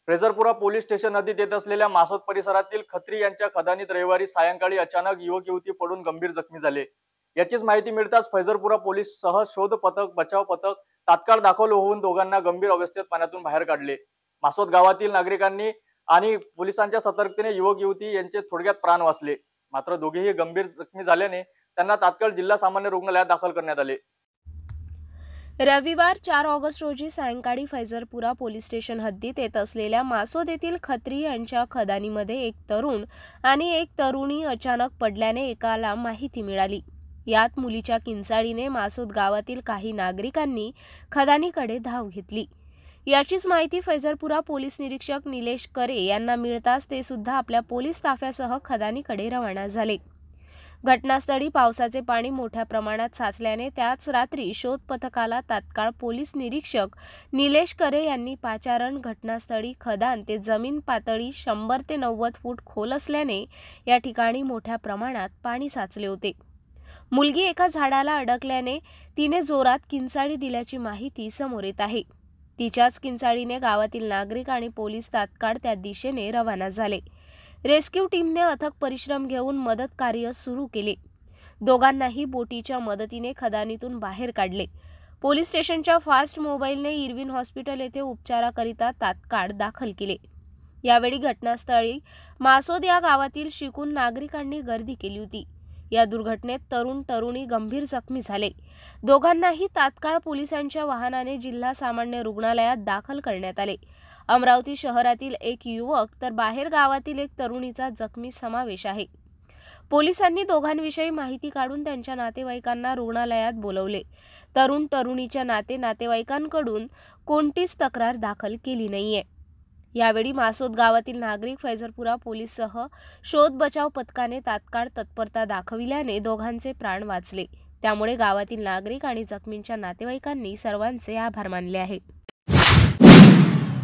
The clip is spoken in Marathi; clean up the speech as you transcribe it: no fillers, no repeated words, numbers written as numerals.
फ्रेझरपुरा पोलीस स्टेशन हद्दीत येत असलेल्या मासोद परिसरातील खत्री यांच्या खदानीत रविवारी सायंकाळी अचानक युवक युवती पडून गंभीर जखमी झाले। याचीच माहिती मिळताच फैजरपुरा पोलीस सह शोध पथक बचाव पथक तात्काळ दाखल होऊन दोघांना गंभीर अवस्थेत पाण्यातून बाहेर काढले। मासोद गावातील नागरिकांनी आणि पोलिसांच्या सतर्कतेने युवक युवती यांचे थोडक्यात प्राण वाचले। मात्र दोघेही गंभीर जखमी झाल्याने त्यांना तात्काळ जिल्हा सामान्य रुग्णालयात दाखल करण्यात आले। रविवार 4 ऑगस्ट रोजी सायंकाळी फैजरपुरा पोलीस स्टेशन हद्दीत येत असलेल्या मासोद येथील खत्री यांच्या खदानीमध्ये एक तरुण आणि एक तरुणी अचानक पडल्याने एकाला माहिती मिळाली। यात मुलीच्या किंचाळीने मासोद गावातील काही नागरिकांनी खदानीकडे धाव घेतली। याचीच माहिती फैजरपुरा पोलीस निरीक्षक निलेश करे यांना मिळताच ते सुद्धा आपल्या पोलीस ताफ्यासह खदानीकडे रवाना झाले। घटनास्थळी पावसाचे पाणी मोठ्या प्रमाणात साचल्याने त्याच रात्री शोध पथकाला तात्काळ पोलीस निरीक्षक निलेश करे यांनी पाचारण घटनास्थळी खदान ते जमीन पातळी 100 ते 90 फूट खोल असल्याने या ठिकाणी मोठ्या प्रमाणात पाणी साचले होते। मुलगी एका झाडाला अडकल्याने तिने जोरात किंचाळी दिल्याची माहिती समोर येत आहे। तिच्याच किंचाळीने गावातील नागरिक आणि पोलीस तात्काळ त्या दिशेने रवाना झाले। रेस्क्यू टीमने अथक परिश्रम घेऊन मदत कार्य सुरू केले। दोघांनाही बोटीच्या मदतीने खदानीतून बाहेर काढले। पोलीस स्टेशनच्या फास्ट मोबाईलने इरविन हॉस्पिटल येथे उपचाराकरिता तात्काळ दाखल केले। यावेळी घटनास्थळी मासोद या गावातील शिकून नागरिकांनी गर्दी केली होती। या दुर्घटनेत तरुण तरुणी गंभीर जखमी झाले। दोघांनाही तात्काळ पोलिसांच्या वाहनाने जिल्हा सामान्य रुग्णालयात दाखल करण्यात आले। अमरावती शहरातील एक युवक तर बाहेर गावातील एक तरुणीचा जखमी समावेश आहे। पोलिसांनी दोघांविषयी माहिती काढून त्यांच्या नातेवाईकांना रुग्णालयात बोलवले। तरुण तरुणीच्या नातेवाईकांकडून कोणतीच तक्रार दाखल केली नाहीये। यावेळी मासोद गावातील नागरिक फैजरपुरा पोलीससह शोध बचाव पथकाने तात्काळ तत्परता दाखविल्याने दोघांचे प्राण वाचले। त्यामुळे गावातील नागरिक आणि जखमींच्या नातेवाईकांनी सर्वांचे आभार मानले आहे।